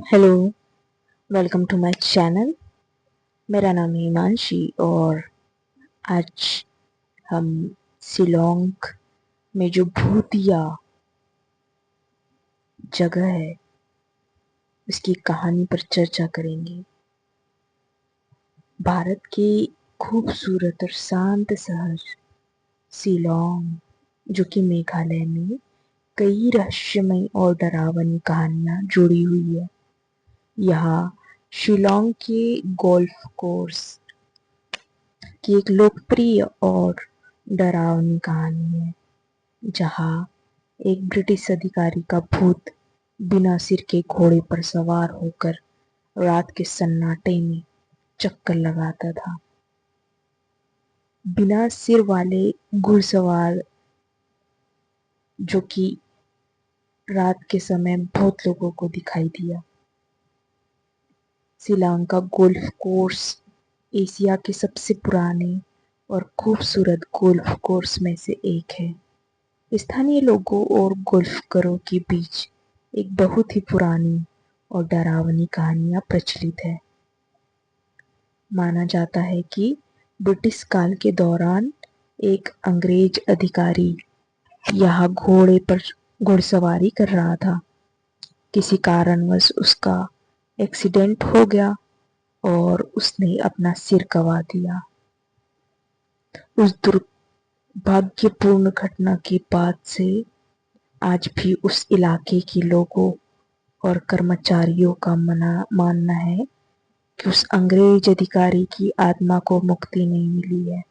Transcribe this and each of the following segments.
Hello, welcome to my channel. मेरा नाम है हिमांशी और आज हम शिलोंग में जो भूतिया जगह है उसकी कहानी पर चर्चा करेंगे। भारत के खूबसूरत और शांत शहर शिलोंग, जो कि मेघालय में कई रहस्यमय और डरावनी कहानियां जुड़ी हुई है। यहाँ शिलोंग के गोल्फ कोर्स की एक लोकप्रिय और डरावनी कहानी है, जहाँ एक ब्रिटिश अधिकारी का भूत बिना सिर के घोड़े पर सवार होकर रात के सन्नाटे में चक्कर लगाता था। बिना सिर वाले घुड़सवार, जो कि रात के समय बहुत लोगों को दिखाई दिया। शिलोंग का गोल्फ कोर्स एशिया के सबसे पुराने और खूबसूरत गोल्फ कोर्स में से एक है। स्थानीय लोगों और गोल्फकरों के बीच एक बहुत ही पुरानी और डरावनी कहानियां प्रचलित है। माना जाता है कि ब्रिटिश काल के दौरान एक अंग्रेज अधिकारी यहाँ घोड़े पर घुड़सवारी कर रहा था। किसी कारणवश उसका एक्सीडेंट हो गया और उसने अपना सिर गंवा दिया। उस दुर्भाग्यपूर्ण घटना के बाद से आज भी उस इलाके के लोगों और कर्मचारियों का मानना है कि उस अंग्रेज अधिकारी की आत्मा को मुक्ति नहीं मिली है।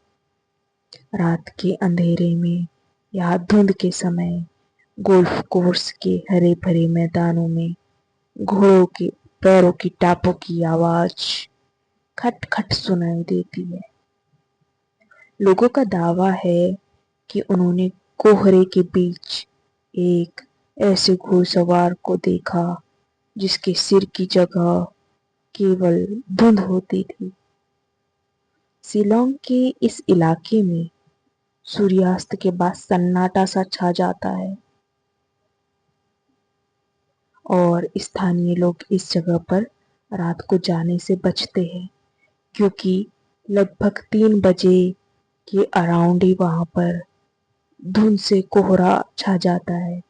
रात के अंधेरे में या धुंध के समय गोल्फ कोर्स के हरे भरे मैदानों में घोड़ों के पैरों की टापों की आवाज खट खट सुनाई देती है। लोगों का दावा है कि उन्होंने कोहरे के बीच एक ऐसे घुड़सवार को देखा जिसके सिर की जगह केवल धुंध होती थी। शिलोंग के इस इलाके में सूर्यास्त के बाद सन्नाटा सा छा जाता है और स्थानीय लोग इस जगह पर रात को जाने से बचते हैं, क्योंकि लगभग 3 बजे के अराउंड ही वहां पर धुंध से कोहरा छा जाता है।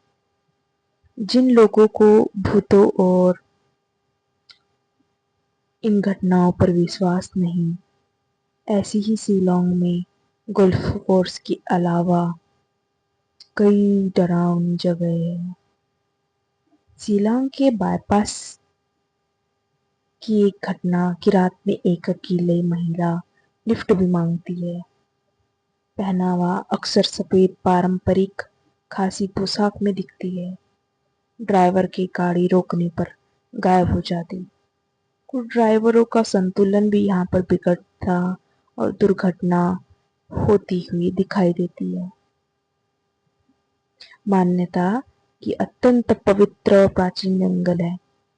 जिन लोगों को भूतों और इन घटनाओं पर विश्वास नहीं, ऐसी ही शिलोंग में गोल्फ कोर्स के अलावा कई डरावनी जगह है। शिलोंग के बाईपास की एक घटना कि रात में एक अकेले महिला लिफ्ट भी मांगती है। पहनावा अक्सर सफेद पारंपरिक खासी पोशाक में दिखती है। ड्राइवर की गाड़ी रोकने पर गायब हो जाती। कुछ ड्राइवरों का संतुलन भी यहाँ पर बिगड़ता और दुर्घटना होती हुई दिखाई देती है। मान्यता कि अत्यंत पवित्र और प्राचीन जंगल है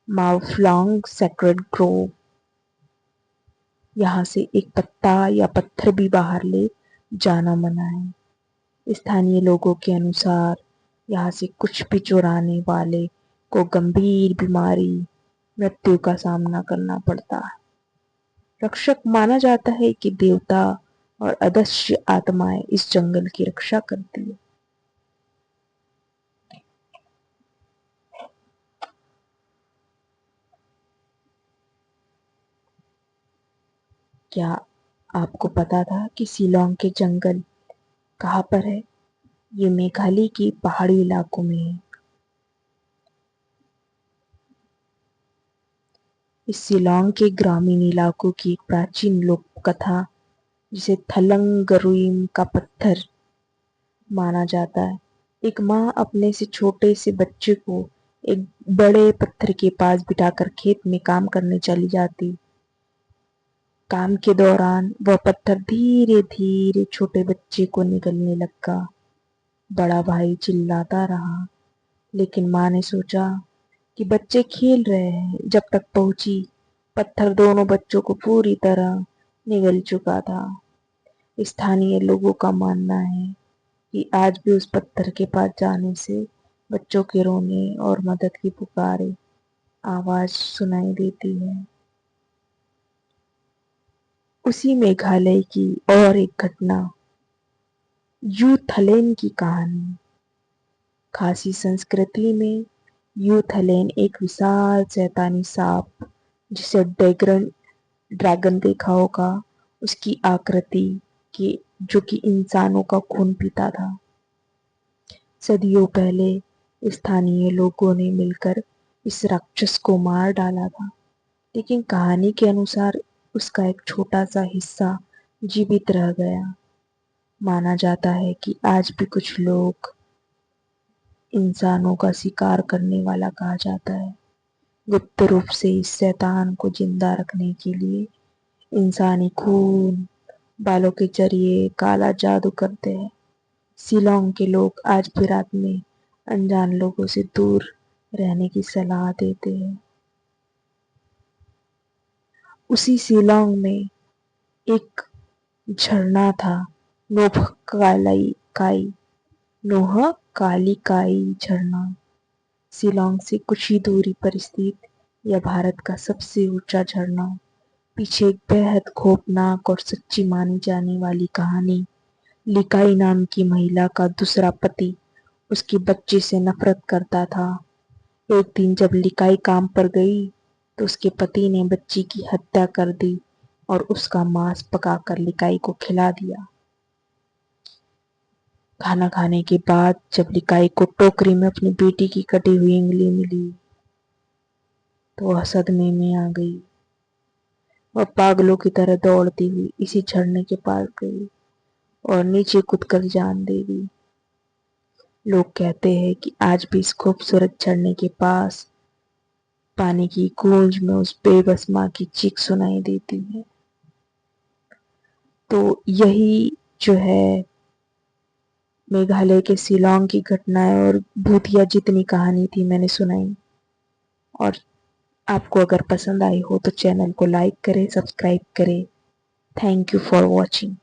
माओ फ्लोंग सेक्रेड ग्रोव। यहाँ से एक पत्ता या पत्थर भी बाहर ले जाना मना है। स्थानीय लोगों के अनुसार यहाँ से कुछ भी चुराने वाले को गंभीर बीमारी, मृत्यु का सामना करना पड़ता है। रक्षक माना जाता है कि देवता और अदृश्य आत्माएं इस जंगल की रक्षा करती है। क्या आपको पता था कि शिलोंग के जंगल कहाँ पर है? ये मेघालय की पहाड़ी इलाकों में है। इस शिलोंग के ग्रामीण इलाकों की एक प्राचीन लोक कथा, जिसे थलंग गरुइम का पत्थर माना जाता है। एक माँ अपने से छोटे से बच्चे को एक बड़े पत्थर के पास बिठाकर खेत में काम करने चली जाती। काम के दौरान वह पत्थर धीरे धीरे छोटे बच्चे को निगलने लगा। बड़ा भाई चिल्लाता रहा, लेकिन माँ ने सोचा कि बच्चे खेल रहे हैं। जब तक पहुंची, पत्थर दोनों बच्चों को पूरी तरह निगल चुका था। स्थानीय लोगों का मानना है कि आज भी उस पत्थर के पास जाने से बच्चों के रोने और मदद की पुकारें आवाज सुनाई देती है। उसी मेघालय की और एक घटना, यूथलेन की कहानी। खासी संस्कृति में यूथलेन एक विशाल शैतानी सांप, जिसे ड्रैगन देखा होगा, उसकी आकृति की, जो कि इंसानों का खून पीता था। सदियों पहले स्थानीय लोगों ने मिलकर इस राक्षस को मार डाला था, लेकिन कहानी के अनुसार उसका एक छोटा सा हिस्सा जीवित रह गया। माना जाता है कि आज भी कुछ लोग इंसानों का शिकार करने वाला कहा जाता है। गुप्त रूप से इस शैतान को जिंदा रखने के लिए इंसानी खून, बालों के जरिए काला जादू करते हैं। शिलोंग के लोग आज भी रात में अनजान लोगों से दूर रहने की सलाह देते हैं। उसी शिलोंग में एक झरना था, नोह कालिकाई झरना। शिलोंग से कुछ ही दूरी पर स्थित यह भारत का सबसे ऊंचा झरना। पीछे एक बेहद खौफनाक और सच्ची मानी जाने वाली कहानी। लिकाई नाम की महिला का दूसरा पति उसके बच्चे से नफरत करता था। एक दिन जब लिकाई काम पर गई तो उसके पति ने बच्ची की हत्या कर दी और उसका मांस पकाकर लिकाई को खिला दिया। खाना खाने के बाद जब लिकाई को टोकरी में अपनी बेटी की कटी हुई उंगली मिली तो वह सदमे में आ गई। वह पागलों की तरह दौड़ती हुई इसी झरने के पास गई और नीचे कूदकर जान दे दी। लोग कहते हैं कि आज भी इस खूबसूरत झरने के पास पानी की गूंज में उस बेबस माँ की चीख सुनाई देती है। तो यही जो है मेघालय के शिलोंग की घटनाएं और भूतिया जितनी कहानी थी मैंने सुनाई। और आपको अगर पसंद आई हो तो चैनल को लाइक करें, सब्सक्राइब करें। Thank you for watching.